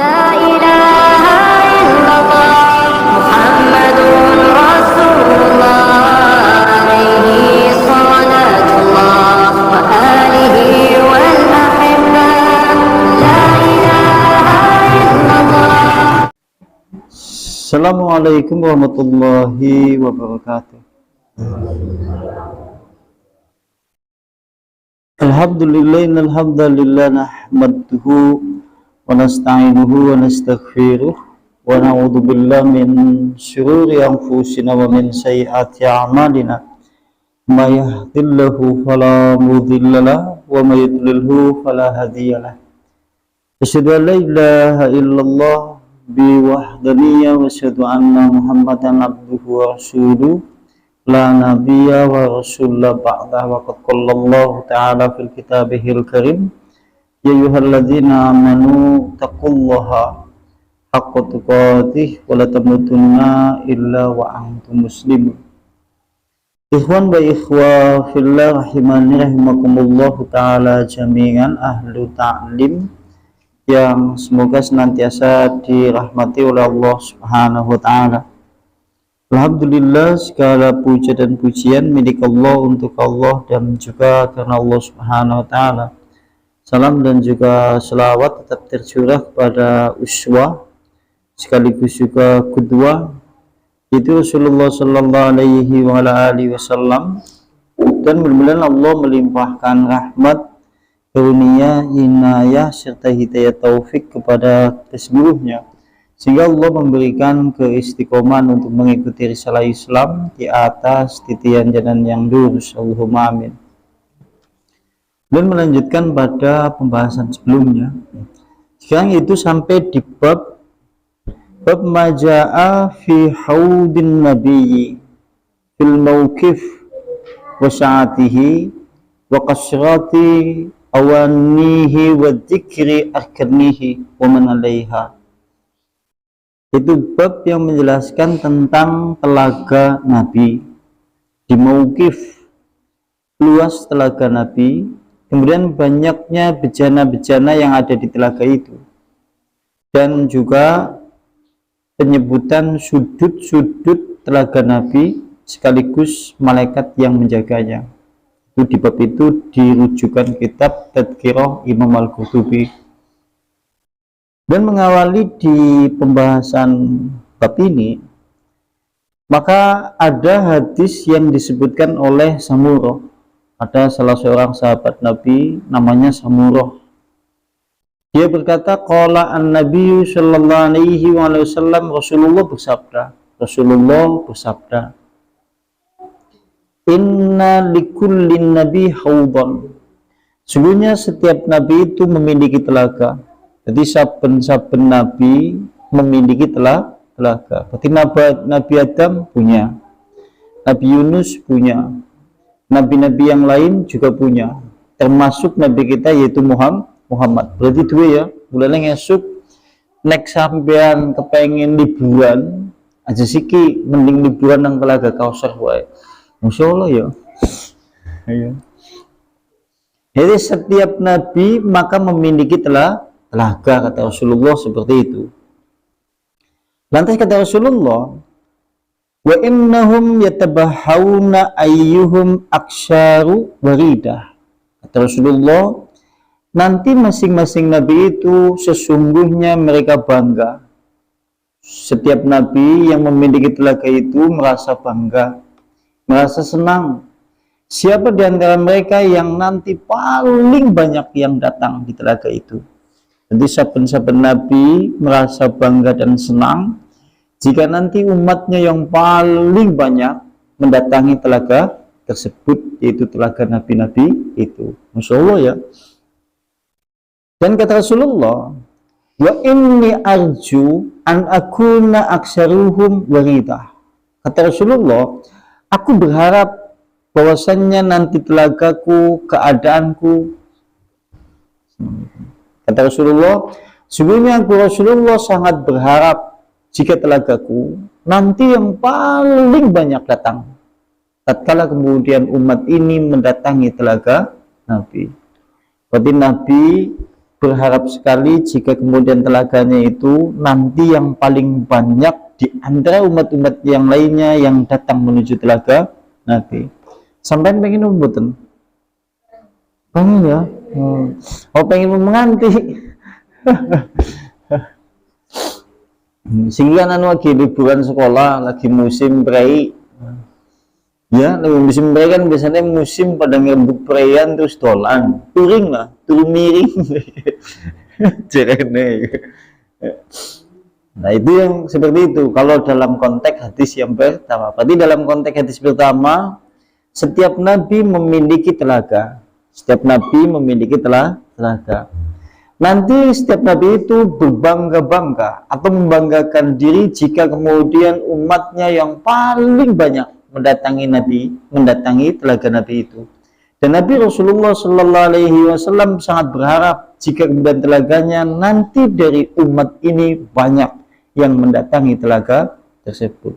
لا إله إلا الله محمد رسول الله عليه صلاة الله وآله والأحبة لا إله إلا الله. Assalamualaikum warahmatullahi wabarakatuh. Alhamdulillah nahmaduhu wa nasta'inuhu wa nastaghfiruh wa na'udzu billahi min syururi anfusina wa min sayyiati a'malina. May yahdihillahu fala mudhillalah wa may yudlilhu fala hadiyalah. Asyhadu an la ilaha illallah biwahdaniyya wa asyhadu anna Muhammadan abduhu wa rasuluh la nabiyya wa rasulla ba'dah wa qad qala Allah ta'ala fil kitabihil karim ya ayyuhalladzina amanu taqullaha haqqa tuqatih wa la tamutunna illa wa antum muslimun. Ikhwan wa ikhwa fillah rahimani rahimakumullah ta'ala jami'an ahlu ta'lim yang semoga senantiasa dirahmati oleh Allah Subhanahu wa ta'ala. Alhamdulillah, segala puja dan pujian milik Allah untuk Allah dan juga karena Allah Subhanahu wa ta'ala. Salam dan juga selawat tetap tercurah kepada uswah sekaligus juga qudwah, itu Rasulullah sallallahu alaihi wa alihi wasallam, dan mudah-mudahan Allah melimpahkan rahmat, karunia, inayah serta hidayah taufik kepada seluruhnya, sehingga Allah memberikan keistiqomahan untuk mengikuti risalah Islam di atas titian jalan yang lurus. Allahumma amin. Dan melanjutkan pada pembahasan sebelumnya, sekarang itu sampai di bab maja'a fi haudin nabiyyi fil mawqif wa sa'atihi wa qasrati awanihi wa dzikri arkanihi wa man 'alaiha. Itu bab yang menjelaskan tentang telaga Nabi, di mauqif, luas telaga Nabi, kemudian banyaknya bejana-bejana yang ada di telaga itu, dan juga penyebutan sudut-sudut telaga Nabi sekaligus malaikat yang menjaganya. Itu di bab itu dirujukan kitab Tadhkirah Imam Al-Qurtubi. Dan mengawali di pembahasan bab ini, maka ada hadis yang disebutkan oleh Samurah. Ada salah seorang sahabat Nabi namanya Samurah. Dia berkata, qala an-nabiy sallallahu alaihi wasallam, Rasulullah bersabda, inna likullin nabi haudan. Sungguhnya setiap nabi itu memiliki telaga. Jadi saben-saben nabi memiliki telaga. Berarti Nabi Adam punya, Nabi Yunus punya, nabi-nabi yang lain juga punya, termasuk nabi kita yaitu Muhammad. Berarti dua ya. Mulai ngesuk nek sampean kepengen liburan aja siki, mending liburan nang Telaga Kausar wae. Masyaallah ya. Ayo. Jadi setiap nabi maka memiliki telaga, kata Rasulullah seperti itu. Lantas kata Rasulullah, wa innahum yatabahhauna ayyuhum aksyaru waridah. Kata Rasulullah, nanti masing-masing nabi itu sesungguhnya mereka bangga. Setiap nabi yang memiliki telaga itu merasa bangga, merasa senang. Siapa di antara mereka yang nanti paling banyak yang datang di telaga itu? Jadi saben-saben nabi merasa bangga dan senang jika nanti umatnya yang paling banyak mendatangi telaga tersebut, yaitu telaga nabi-nabi itu. Masya Allah ya. Dan kata Rasulullah, wa inni arju an akuna aksaruhum waridah. Kata Rasulullah, aku berharap bahwasannya nanti telagaku, keadaanku, kata Rasulullah, sesungguhnya aku Rasulullah sangat berharap jika telagaku nanti yang paling banyak datang tatkala kemudian umat ini mendatangi telaga Nabi. Berarti Nabi berharap sekali jika kemudian telaganya itu nanti yang paling banyak di antara umat-umat yang lainnya yang datang menuju telaga Nabi. Sampai pengen umbutan? Pengen ya? Oh, pengen menganti. Sehingga lagi liburan sekolah, lagi musim prei. Ya, lagi musim prei kan biasanya musim pada ngebuk preian terus dolan, touring lah, turun miring. Jerene. Nah, itu yang seperti itu. Kalau dalam konteks hadis yang pertama, berarti dalam konteks hadis pertama, setiap nabi memiliki telaga. Setiap nabi memiliki telaga. Nanti setiap nabi itu berbangga-bangga atau membanggakan diri jika kemudian umatnya yang paling banyak mendatangi telaga nabi itu. Dan Nabi Rasulullah Sallallahu Alaihi Wasallam sangat berharap jika kemudian telaganya nanti dari umat ini banyak yang mendatangi telaga tersebut.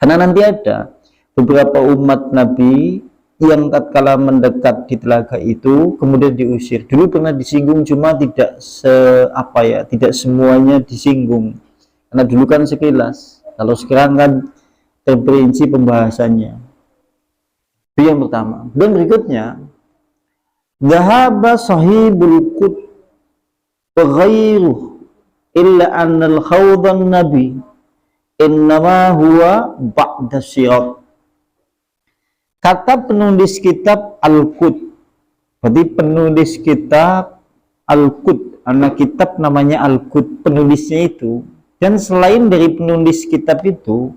Karena nanti ada beberapa umat Nabi yang tatkala mendekat di telaga itu kemudian diusir. Dulu pernah disinggung, cuma tidak tidak semuanya disinggung. Karena dulu kan sekilas. Kalau sekarang kan terperinci pembahasannya. Itu yang pertama. Dan berikutnya, dhahaba sahibul qut wa ghairuh illa annal khawdan nabi innama huwa ba'da sirat. Kata penulis kitab Al-Qut, berarti penulis kitab Al-Qut, anak kitab namanya Al-Qut, penulisnya itu. Dan selain dari penulis kitab itu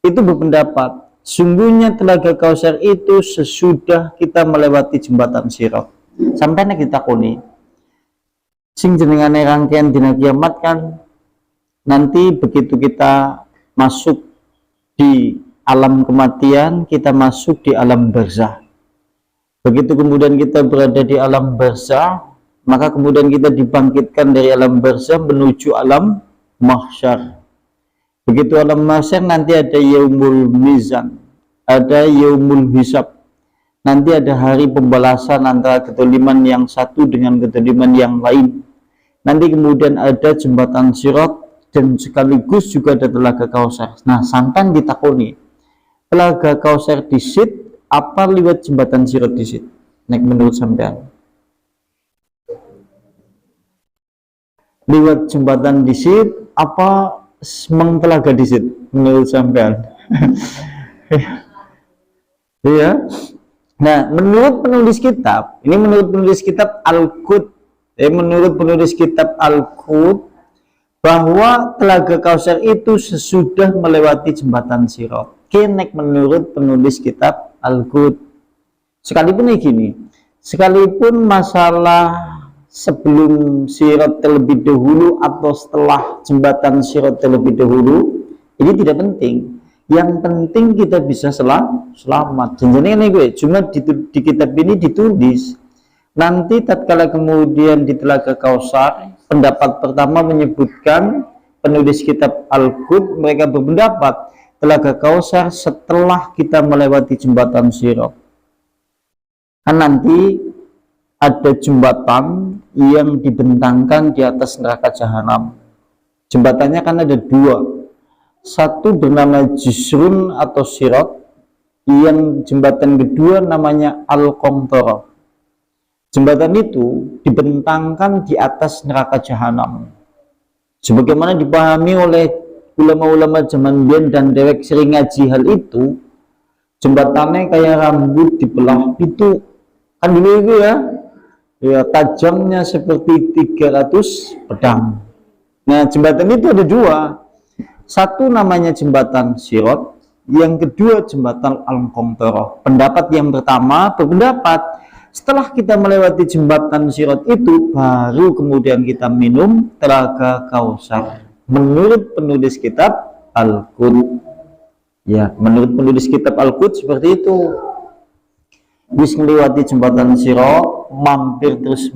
berpendapat, sungguhnya telaga Kausar itu sesudah kita melewati jembatan Sirat. Sampai kita koni, sing jenengane rangkaian dina kiamat kan, nanti begitu kita masuk di alam kematian, kita masuk di alam barzah. Begitu kemudian kita berada di alam barzah, maka kemudian kita dibangkitkan dari alam barzah menuju alam mahsyar. Begitu alam mahsyar nanti ada yaumul mizan, ada yaumul hisab. Nanti ada hari pembalasan antara kedoliman yang satu dengan kedoliman yang lain. Nanti kemudian ada jembatan Sirat dan sekaligus juga ada telaga Kausar. Nah, sampai ditakoni, telaga Kausar disit apa lewat jembatan Sirat disit? Nek menurut sampean? Lewat jembatan disit apa semang telaga disit menurut sampean? Iya. Nah, menurut penulis kitab, ini menurut penulis kitab Al-Qut, menurut penulis kitab Al-Qut, bahwa telaga Kausar itu sesudah melewati jembatan Sirat. Kenek menurut penulis kitab Al-Qut. Sekalipun gini, sekalipun masalah sebelum Sirat terlebih dahulu atau setelah jembatan Sirat terlebih dahulu, ini tidak penting. Yang penting kita bisa selamat. Jangan gue, cuma di kitab ini ditulis nanti tatkala kemudian di telaga Kausar, pendapat pertama menyebutkan penulis kitab Al-Qut, mereka berpendapat telaga Kausar setelah kita melewati jembatan Sirat. Kan nanti ada jembatan yang dibentangkan di atas neraka jahanam. Jembatannya kan ada dua. Satu bernama Jisrun atau Sirat, yang jembatan kedua namanya Al-Qantara. Jembatan itu dibentangkan di atas neraka jahanam. Sebagaimana dipahami oleh ulama-ulama zaman biyen dan dewek sering ngaji hal itu, jembatannya kayak rambut dibelah itu kan dulu itu ya tajamnya seperti 300 pedang. Nah, jembatan itu ada dua. Satu namanya jembatan Sirat, yang kedua jembatan Al-Qantara. Pendapat yang pertama berpendapat setelah kita melewati jembatan Sirat itu baru kemudian kita minum telaga Kausar. Menurut penulis kitab Al-Qut. Ya, menurut penulis kitab Al-Qut seperti itu. Bis melewati jembatan Sirat, mampir terus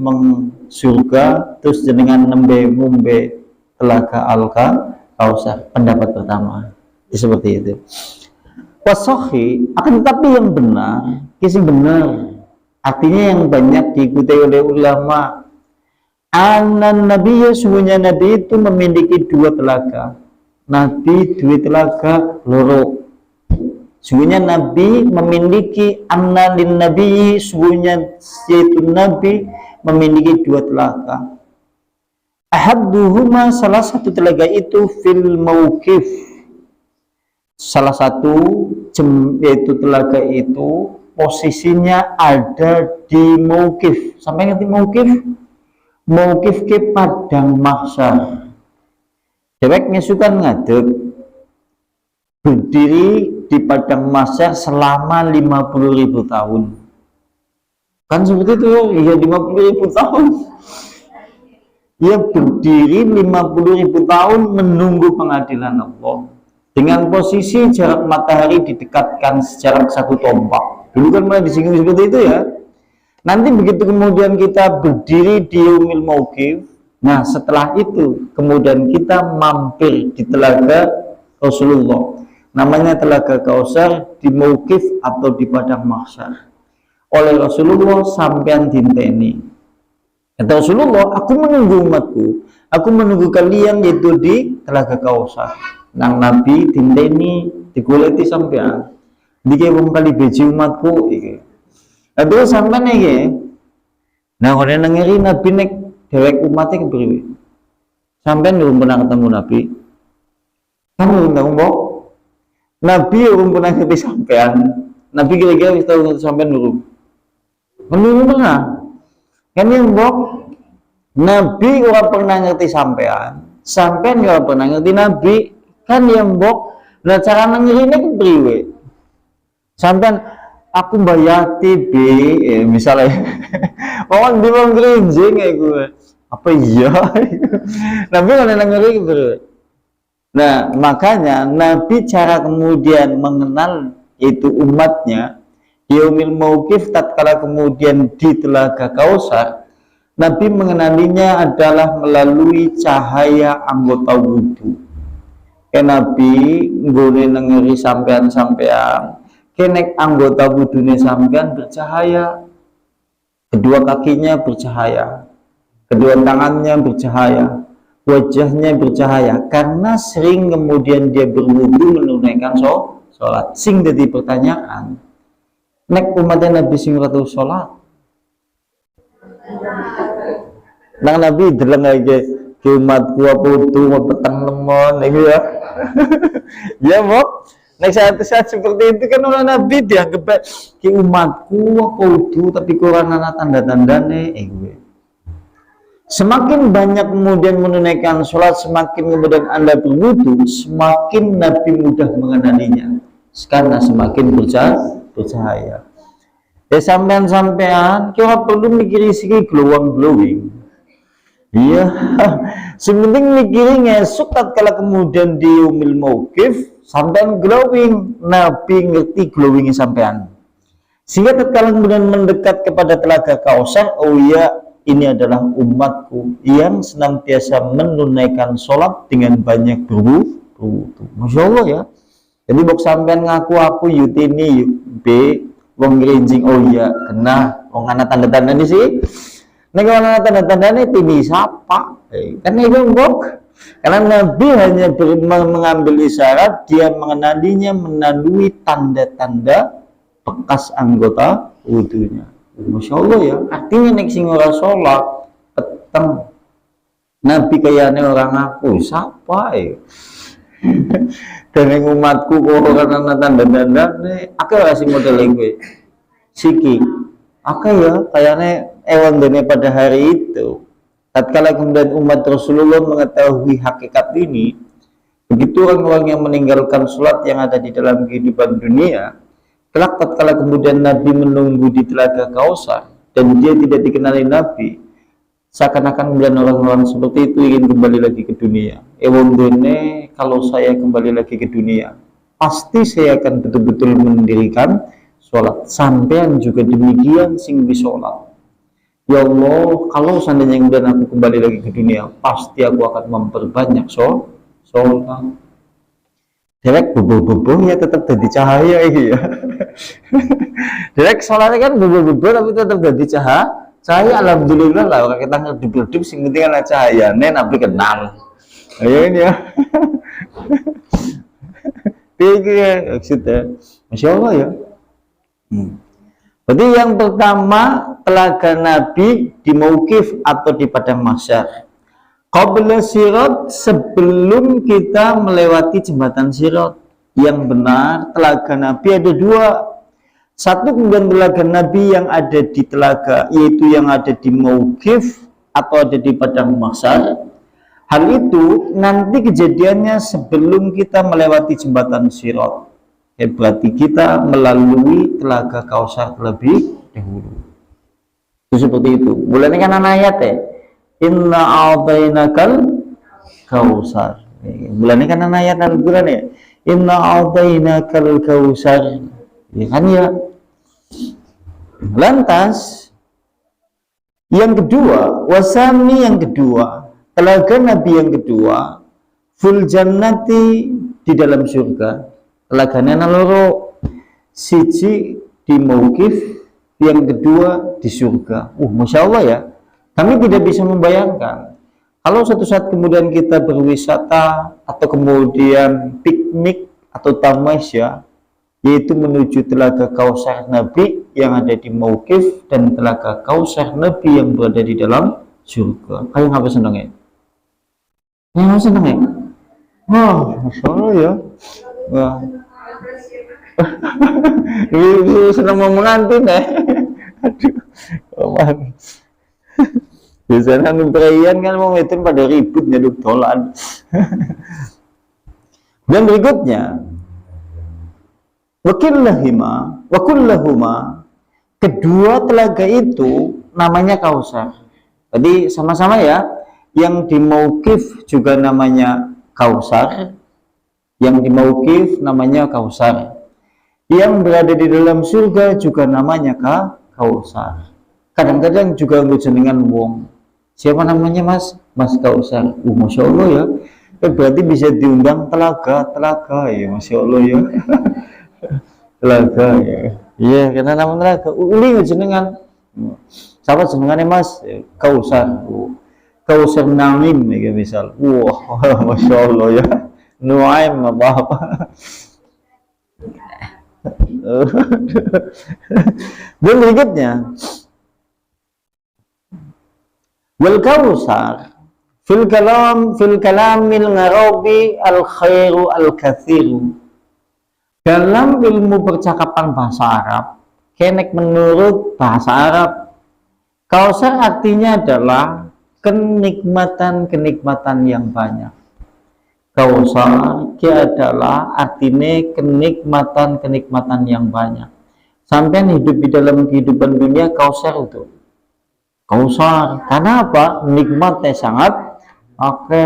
surga, terus dengan nembe mumbe telaga Kausar. Pendapat pertama seperti itu. Wasohi akan tetapi yang benar, kisah benar, artinya yang banyak diikuti oleh ulama, Anan Nabi, sungguhnya Nabi itu memiliki dua telaga. Nabi dua telaga loro. Sungguhnya Nabi memiliki annalin Nabi, sungguhnya yaitu Nabi memiliki dua telaga. Ahabbuhuma, salah satu telaga itu fil mauqif. Salah satu yaitu telaga itu posisinya ada di mauqif. Sampai ngerti mauqif? Mauqif ke padang mahsyar. Dewek ngesukan ngadeg berdiri di padang mahsyar selama 50.000 tahun. Kan seperti itu ya, 50.000 tahun. Ia berdiri 50.000 tahun menunggu pengadilan Allah. Dengan posisi jarak matahari didekatkan sejarak 1 tombak. Dulu kan mulai disinggung seperti itu ya. Nanti begitu kemudian kita berdiri di yaumil mauqif, nah setelah itu kemudian kita mampir di telaga Rasulullah. Namanya telaga Kausar di mauqif atau di padang mahsyar. Oleh Rasulullah sampean dinteni. Kata Rasulullah, aku menunggu umatku, aku menunggu kalian yaitu di telaga Kausar. Nang Nabi dinteni digoleti sampean. Dike wong kali beji umatku iki. Aduh sampean iki. Nah, ora nang ngeri Nabi nek dhewek umate kepriwe? Sampean belum pernah ketemu Nabi. Kan belum tahu mbok. Nabi belum pernah ngerti sampean. Nabi kira-kira wis tahu ngerti sampean belum? Belum pernah. Kan yang mbok Nabi ora pernah ngerti sampean. Sampean ora pernah ngerti Nabi. Kan yang mbok. Lah cara nang ngerine kepriwe? Sampean aku bayati misalnya orang di bawah gerinjing kayak gue apa iya Nabi mana ngeri gitu. Nah makanya Nabi cara kemudian mengenal itu umatnya di yaumil mauqif tatkala kemudian di telaga Kausar, Nabi mengenalinya adalah melalui cahaya anggota wudhu. Nabi nggone ngeri sampean kenek anggota wudhunya sampean bercahaya, kedua kakinya bercahaya, kedua tangannya bercahaya, wajahnya bercahaya, karena sering kemudian dia berwudhu menunaikan sholat. Sing jadi pertanyaan, nek umatnya Nabi sing ratu sholat, nang Nabi deleng aja ke umatku apa itu mau petang lemon, ya, ya mau. Nah saat seperti itu kan orang Nabi dianggap ki umatku kudu tapi kurang ana tanda-tandane gue. Semakin banyak kemudian menunaikan sholat, semakin kemudian Anda berwudu, semakin Nabi mudah mengenalinya karena semakin bercahaya. Ya sampean kira perlu mikir siki glowing. Iya, sementing mikirin ngesuk tatkala kemudian di yaumil mauqif sampean glowing, Nabi ngerti glowingnya sampean. Sehingga tatkala kemudian mendekat kepada telaga Kausar, oh iya ini adalah umatku yang senantiasa menunaikan sholat dengan banyak berwudu. Masya Allah ya. Jadi bok sampean ngaku aku yutini B wong gerinjing, oh iya kena wong ana tanda-tanda ini sih. Nek ana tanda-tandane tini sapa? Kan itu mbok. Karena Nabi hanya mengambil isyarat, dia mengenalinya melalui tanda-tanda bekas anggota wudunya. Masya Allah ya. Artinya nek sing ora sholat peteng Nabi kayane orang aku sapa ya. Dan yang umatku kok ana tanda-tandane akeh ora sing model kowe. Siki. Akeh ya kayane ewan dene pada hari itu. Tatkala kemudian umat Rasulullah mengetahui hakikat ini, begitu orang-orang yang meninggalkan sholat yang ada di dalam kehidupan dunia, kelak tatkala kemudian Nabi menunggu di telaga Kausar dan dia tidak dikenali Nabi, seakan-akan kemudian orang-orang seperti itu ingin kembali lagi ke dunia. Ewan dene kalau saya kembali lagi ke dunia, pasti saya akan betul-betul mendirikan sholat. Sampean juga demikian sing sholat. Ya Allah, kalau seandainya kemudian aku kembali lagi ke dunia, pasti aku akan memperbanyak sholat. Direk bobo-bobo ya tetap jadi cahaya ini ya. Direk sholatnya kan bobo-bobo tapi tetap jadi Cahaya alhamdulillah lah orang kita ngedip-ngedip sing penting ana cahayane nabi kenal. Ayo ini ya. Tiga maksudnya. Masya Allah ya. Berarti yang pertama telaga Nabi di Mauqif atau di padang mahsyar. Qabla sirat, sebelum kita melewati jembatan sirat. Yang benar telaga Nabi ada dua. Satu kemudian telaga Nabi yang ada di telaga, yaitu yang ada di Mauqif atau ada di padang mahsyar. Hal itu nanti kejadiannya sebelum kita melewati jembatan sirat. Berarti kita melalui telaga Kausar terlebih dahulu. Itu seperti itu. Bulan ini kan ayat ya. Inna a'tainakal Kausar. Bulan ini kan ayat Al-Quran ya. Inna a'tainakal Kausar. Ya kan ya. Lantas yang kedua, wasami yang kedua, telaga Nabi yang kedua, ful jannati di dalam surga. Telaganya naloro, siji di Mauqif, yang kedua di surga. Masya Allah ya. Kami tidak bisa membayangkan kalau suatu saat kemudian kita berwisata atau kemudian piknik atau tamasya, yaitu menuju telaga Kausar Nabi yang ada di Mauqif dan telaga Kausar Nabi yang berada di dalam surga. Kayak ngapa senang ya? Yang senang ya? Wah, Masya Allah ya. Wah. Ibu senang mau mengantin ya. Aduh, aman. Biasanya perayaan kan mau itu pada ribut nyaduk dolan. Dan berikutnya, wakullahuma, kedua telaga itu namanya Kausar. Jadi sama-sama ya, yang di Mauqif juga namanya Kausar, yang di Mauqif namanya Kausar, yang berada di dalam surga juga namanya Kausar. Kadang-kadang juga jenengan wong, siapa namanya Mas Kausar. Masya Allah ya. Berarti bisa diundang telaga ya, Masya Allah ya. Telaga ya. Iya, karena nama telaga. Uli jenengan. Siapa jenengannya Mas? Kausar. Kausar Naim ya misal. Wah, Masya Allah ya. Nuaim apa-apa. Dan berikutnya, wal Kausar fil kalamil ngarabi al khairu al kathiru. Dalam ilmu percakapan bahasa Arab, kenek menurut bahasa Arab, Kausar artinya adalah kenikmatan yang banyak. Kausar adalah artinya kenikmatan yang banyak. Sampai hidup di dalam kehidupan dunia Kausar itu. Kausar, karena apa? Nikmatnya sangat oke.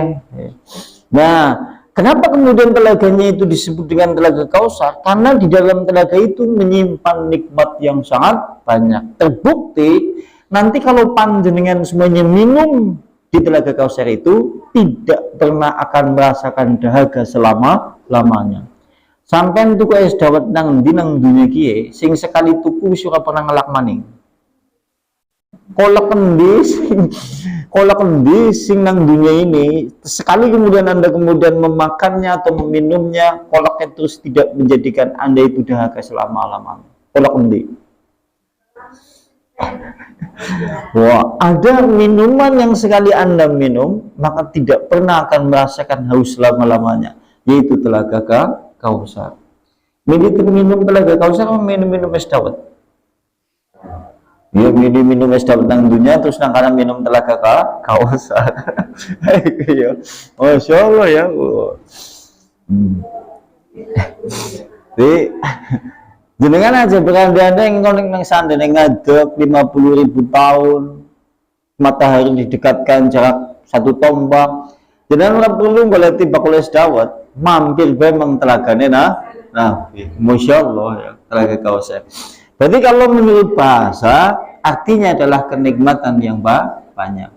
Nah, kenapa kemudian telaganya itu disebut dengan telaga Kausar? Karena di dalam telaga itu menyimpan nikmat yang sangat banyak. Terbukti nanti kalau panjenengan semuanya minum di telaga Kausar itu tidak pernah akan merasakan dahaga selama-lamanya. Sampai tuku es dawet nang dunia kie, sing sekali tuku wis ora pernah ngelak maning. Kolak kendi sing nang dunia ini, sekali kemudian Anda kemudian memakannya atau meminumnya, kolaknya terus tidak menjadikan Anda itu dahaga selama-lamanya. Kolak kendi. Wah, ada minuman yang sekali Anda minum, maka tidak pernah akan merasakan haus selama-lamanya, yaitu telaga Kausar. Minum telaga Kausar, minum es dawet. Ya, minum es dawet nang dunia, terus nang kana minum telaga Kausar. Ya, Masya Allah ya. Jadi, jenengan aja beranda-anda yang konek nang sandene ngadeg 50.000 tahun, matahari didekatkan jarak 1 tombak. Jenengan ora perlu golek bakul es dawet, mampir bae mang telagane nah, Masya Allah ya, telaga Kausar. Berarti kalau menurut bahasa artinya adalah kenikmatan yang banyak.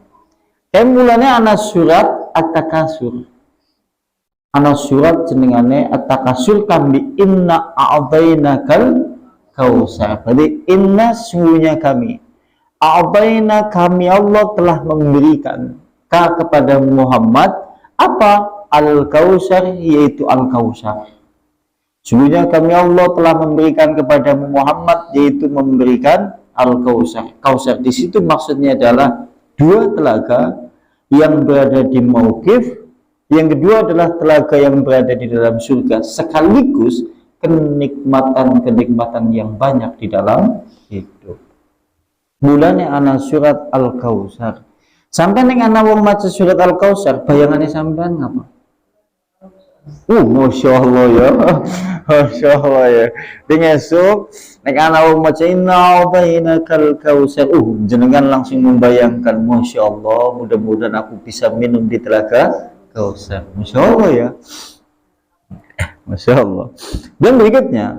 Mulanya ana surat At-Takasur. Ana surat jenengane At-Takasur kami inna a'tainakal Kausar. Berarti inna sungguhnya kami A'taina, kami Allah telah memberikan kepada Muhammad apa? Al-Kautsar, yaitu Al-Kautsar. Sungguhnya kami Allah telah memberikan kepada Muhammad, yaitu memberikan Al-Kautsar. Kautsar di situ maksudnya adalah dua telaga yang berada di Mauqif, yang kedua adalah telaga yang berada di dalam surga, sekaligus kenikmatan-kenikmatan yang banyak di dalam hidup. Mulane ana surat Al-Kautsar. Sampai ning ana wong maca surat Al-Kautsar, bayangannya sampean ngapa? Masya Allah ya. Masya Allah ya. Dengan esok nek ana wong maca inna bainakal kautsar, jenengan langsung membayangkan, Masya Allah, mudah-mudahan aku bisa minum di telaga Kautsar. Masya Allah ya. Masya Allah. Dan berikutnya